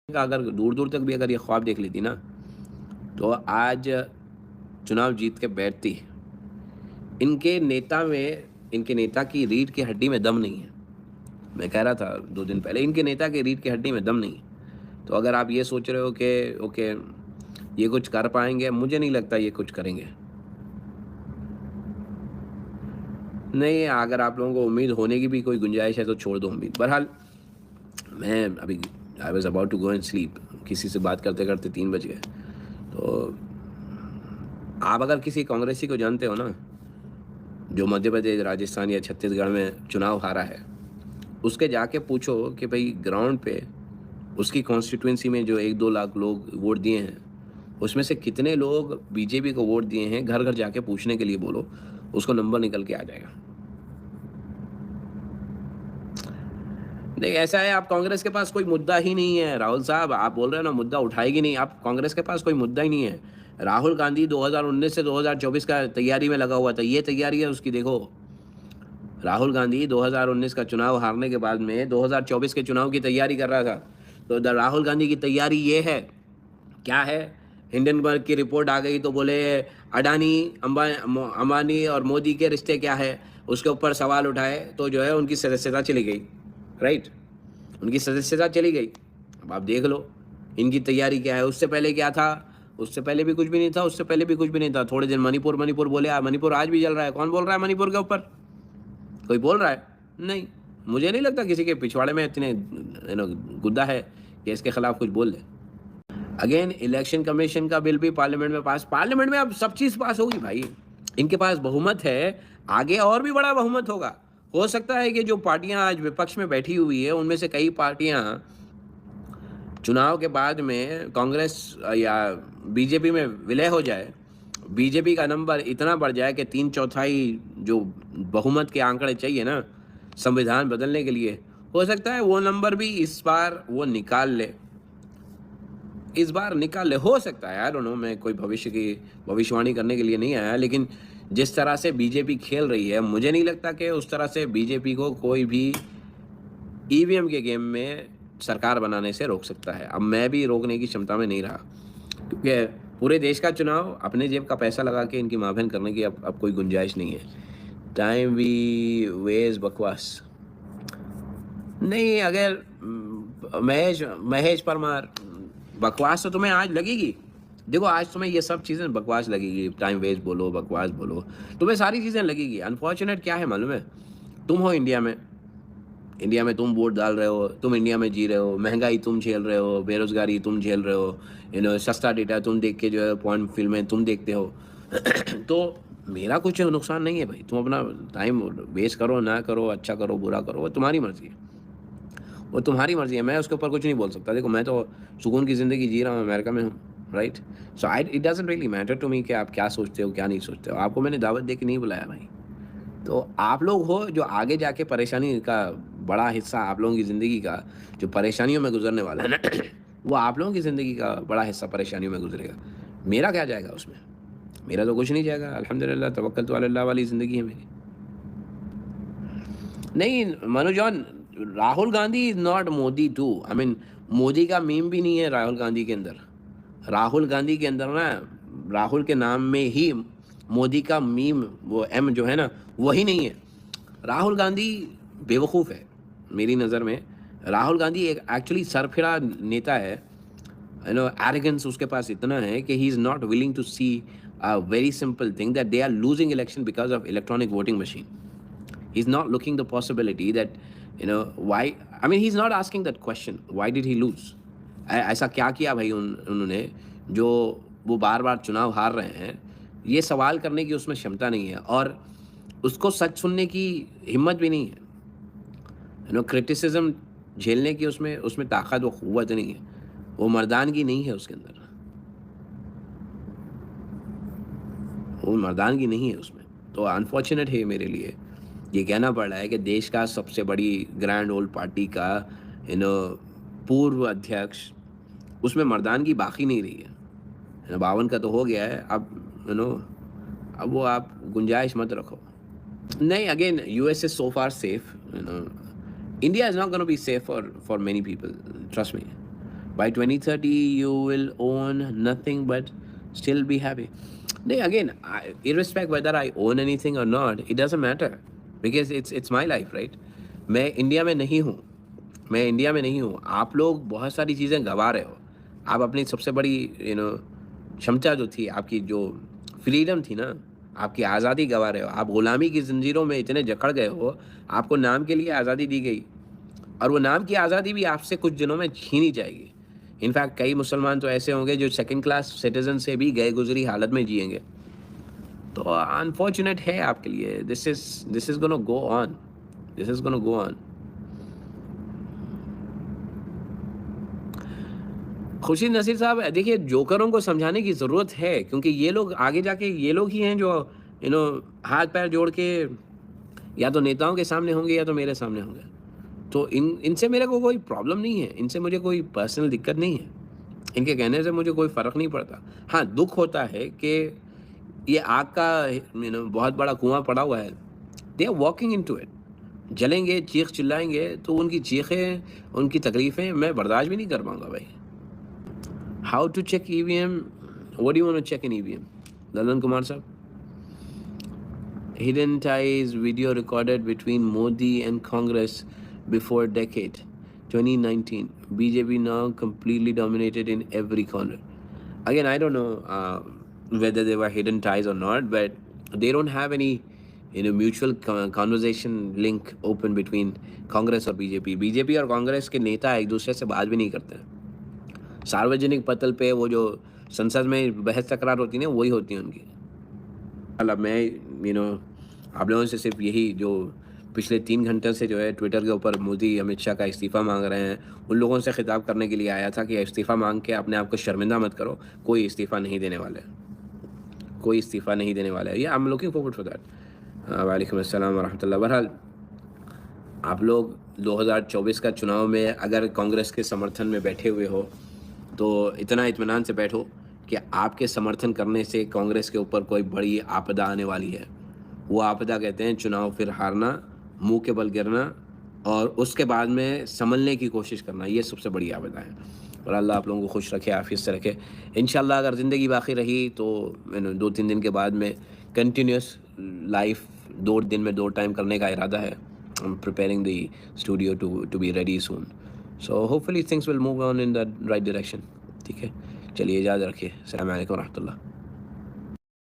का अगर दूर दूर तक भी अगर ये ख्वाब देख लेती ना, तो आज चुनाव जीत के बैठती। इनके नेता की रीढ़ की हड्डी में दम नहीं है। मैं कह रहा था 2 दिन पहले, इनके नेता की रीढ़ की हड्डी में दम नहीं है। तो अगर आप ये सोच रहे हो कि ओके ये कुछ कर पाएंगे, मुझे नहीं लगता ये कुछ करेंगे। नहीं, अगर आप लोगों को उम्मीद होने की भी कोई गुंजाइश है तो छोड़ दो उम्मीद। बहरहाल मैं अभी I was about to go and sleep, किसी से बात करते करते 3 बज गए। तो आप अगर किसी कांग्रेसी को जानते हो ना, जो मध्य प्रदेश, राजस्थान या छत्तीसगढ़ में चुनाव हारा है, उसके जाके पूछो कि भाई ग्राउंड पे उसकी कॉन्स्टिट्यूंसी में जो 1-2 लाख लोग वोट दिए हैं, उसमें से कितने लोग बीजेपी को वोट दिए हैं, घर घर जाके पूछने के लिए बोलो, उसको नंबर निकल के आ जाएगा। नहीं, ऐसा है, आप कांग्रेस के पास कोई मुद्दा ही नहीं है। राहुल साहब, आप बोल रहे हो ना मुद्दा उठाएगी नहीं, आप कांग्रेस के पास कोई मुद्दा ही नहीं है। राहुल गांधी 2019 से 2024 का तैयारी में लगा हुआ था। ये तैयारी है उसकी, देखो। राहुल गांधी 2019 का चुनाव हारने के बाद में 2024 के चुनाव की तैयारी कर रहा था। तो राहुल गांधी की तैयारी ये है, क्या है? हिंडनबर्ग की रिपोर्ट आ गई तो बोले अडानी, अंबानी और मोदी के रिश्ते क्या है, उसके ऊपर सवाल उठाए तो जो है उनकी सदस्यता चली गई। राइट, उनकी सदस्यता चली गई। अब आप देख लो इनकी तैयारी क्या है। उससे पहले क्या था? उससे पहले भी कुछ भी नहीं था, उससे पहले भी कुछ भी नहीं था। थोड़े दिन मणिपुर मणिपुर बोले, मणिपुर आज भी चल रहा है। कौन बोल रहा है मणिपुर के ऊपर? कोई बोल रहा है? नहीं, मुझे नहीं लगता किसी के पिछवाड़े में इतने गुद्दा है कि इसके खिलाफ कुछ बोल दे। अगेन, इलेक्शन कमीशन का बिल भी पार्लियामेंट में पास, पार्लियामेंट में अब सब चीज़ पास होगी भाई। इनके पास बहुमत है, आगे और भी बड़ा बहुमत होगा। हो सकता है कि जो पार्टियां आज विपक्ष में बैठी हुई है, उनमें से कई पार्टियां चुनाव के बाद में कांग्रेस या बीजेपी में विलय हो जाए। बीजेपी का नंबर इतना बढ़ जाए कि 3/4 जो बहुमत के आंकड़े चाहिए ना संविधान बदलने के लिए, हो सकता है वो नंबर भी इस बार वो निकाल ले। हो सकता है, आई डोंट नो। मैं कोई भविष्य की भविष्यवाणी करने के लिए नहीं आया, लेकिन जिस तरह से बीजेपी खेल रही है, मुझे नहीं लगता कि उस तरह से बीजेपी को कोई भी ईवीएम के गेम में सरकार बनाने से रोक सकता है। अब मैं भी रोकने की क्षमता में नहीं रहा, क्योंकि पूरे देश का चुनाव अपने जेब का पैसा लगा के इनकी माभेन करने की अब कोई गुंजाइश नहीं है। टाइम वी वेज बकवास। नहीं, अगर महेश महेश परमार, बकवास तो तुम्हें आज लगेगी। देखो, आज तुम्हें ये सब चीज़ें बकवास लगेगी। टाइम वेस्ट बोलो, बकवास बोलो, तुम्हें सारी चीज़ें लगेगी। अनफॉर्चुनेट क्या है मालूम है? तुम हो इंडिया में, तुम वोट डाल रहे हो, तुम इंडिया में जी रहे हो, महंगाई तुम झेल रहे हो, बेरोजगारी तुम झेल रहे हो, सस्ता डेटा तुम देख के जो है पॉइंट फिल्में तुम देखते हो। तो मेरा कुछ नुकसान नहीं है भाई। तुम अपना टाइम वेस्ट करो ना करो, अच्छा करो बुरा करो, वो तुम्हारी मर्जी है। वो तुम्हारी मर्जी है, मैं उसके ऊपर कुछ नहीं बोल सकता। देखो, मैं तो सुकून की ज़िंदगी जी रहा हूँ, अमेरिका में हूँ। Right, so it doesn't really matter to me कि आप क्या सोचते हो क्या नहीं सोचते हो। आपको मैंने दावत दे के नहीं बुलाया भाई। तो आप लोग हो जो आगे जाके परेशानी का बड़ा हिस्सा, आप लोगों की ज़िंदगी का जो परेशानियों में गुजरने वाला है ना, वो आप लोगों की ज़िंदगी का बड़ा हिस्सा परेशानियों में गुजरेगा। मेरा क्या जाएगा उसमें? मेरा तो कुछ नहीं जाएगा। अल्हम्दुलिल्लाह, तवक्कल तो अल्लाह वाली ज़िंदगी है मेरी। नहीं Manu John, Rahul Gandhi is not Modi too. I mean, Modi का मीम भी नहीं है राहुल गांधी के अंदर। राहुल गांधी के अंदर ना, राहुल के नाम में ही मोदी का मीम, वो एम जो है ना, वही नहीं है। राहुल गांधी बेवकूफ़ है मेरी नज़र में। राहुल गांधी एक एक्चुअली सरफिरा नेता है। एरोगेंस उसके पास इतना है कि he is not willing to see a very simple thing, that they are losing election because of electronic voting machine. He's not looking the possibility that, why. I mean, he's not asking that question, why did he lose. ऐसा क्या किया भाई उन्होंने जो वो बार बार चुनाव हार रहे हैं? ये सवाल करने की उसमें क्षमता नहीं है, और उसको सच सुनने की हिम्मत भी नहीं है। क्रिटिसिज्म झेलने की उसमें उसमें ताकत व क़ुव्वत नहीं है। वो मर्दानगी नहीं है उसके अंदर, वो मर्दानगी नहीं है उसमें। तो अनफॉर्चुनेट है मेरे लिए ये कहना पड़ रहा है कि देश का सबसे बड़ी ग्रैंड ओल्ड पार्टी का पूर्व अध्यक्ष, उसमें मर्दानगी बाकी नहीं रही है। 52 का तो हो गया है, अब वो आप गुंजाइश मत रखो। नहीं, again US is so far safe. India is not gonna be safe for many people, trust me. By 2030 you will own nothing but still be happy. नहीं, again, irrespective whether I own anything or not, it doesn't matter because it's my life, right? मैं India में नहीं हूँ, मैं India में नहीं हूँ। आप लोग बहुत सारी चीज़ें गँवा रहे हो। आप अपनी सबसे बड़ी क्षमता जो थी, आपकी जो फ्रीडम थी ना, आपकी आज़ादी गँवा रहे हो। आप गुलामी की ज़ंजीरों में इतने जकड़ गए हो, आपको नाम के लिए आज़ादी दी गई और वो नाम की आज़ादी भी आपसे कुछ दिनों में छीनी जाएगी। इनफैक्ट कई मुसलमान तो ऐसे होंगे जो सेकंड क्लास सिटीज़न से भी गए गुज़री हालत में जिएँगे। तो अनफॉर्चुनेट है आपके लिए। This is gonna go on, this is gonna go on. Khurshid Nasir साहब, देखिए जोकरों को समझाने की ज़रूरत है क्योंकि ये लोग आगे जाके ये लोग ही हैं जो हाथ पैर जोड़ के या तो नेताओं के सामने होंगे या तो मेरे सामने होंगे। तो इनसे मेरे को कोई प्रॉब्लम नहीं है, इनसे मुझे कोई पर्सनल दिक्कत नहीं है, इनके कहने से मुझे कोई फ़र्क नहीं पड़ता। हाँ, दुख होता है कि ये आग का बहुत बड़ा कुआं पड़ा हुआ है, they are walking into it. जलेंगे, चीख चिल्लाएंगे तो उनकी चीखें, उनकी तकलीफ़ें मैं बर्दाश्त भी नहीं कर पाऊंगा भाई। How to check EVM? What do you want to check in EVM? Lalan Kumar साहब, hidden ties video recorded between Modi and Congress before decade 2019. BJP now completely dominated in every corner. Again, I don't know whether they were hidden ties or not, but they don't have any mutual conversation link open between Congress और BJP और कांग्रेस के नेता एक दूसरे से बात भी नहीं करते हैं। सार्वजनिक पटल पे वो जो संसद में बहस तकरार होती है ना, वही होती है उनकी। अब मैं आप लोगों से सिर्फ यही, जो पिछले 3 घंटे से जो है ट्विटर के ऊपर मोदी अमित शाह का इस्तीफ़ा मांग रहे हैं, उन लोगों से खिताब करने के लिए आया था कि इस्तीफ़ा मांग के अपने आप को शर्मिंदा मत करो। कोई इस्तीफ़ा नहीं देने वाला है, कोई इस्तीफ़ा नहीं देने वाला है। I am looking forward for that. वालेकुम अस्सलाम वरहमतुल्लाह। बहरहाल आप लोग 2024 का चुनाव में अगर कांग्रेस के समर्थन में बैठे हुए हो तो इतना इत्मीनान से बैठो कि आपके समर्थन करने से कांग्रेस के ऊपर कोई बड़ी आपदा आने वाली है। वो आपदा कहते हैं चुनाव फिर हारना, मुंह के बल गिरना और उसके बाद में संभलने की कोशिश करना, ये सबसे बड़ी आपदा है। और अल्लाह आप लोगों को खुश रखे, आफियत से रखे। इंशाल्लाह अगर ज़िंदगी बाकी रही तो 2-3 दिन के बाद में कंटिन्यूस लाइफ 2 दिन में 2 टाइम करने का इरादा है। I am preparing the studio to be ready soon, so hopefully things will move on in the right direction. ठीक है, चलिए इजाज़त रखिए। अस्सलाम वालेकुम रहमतुल्लाह।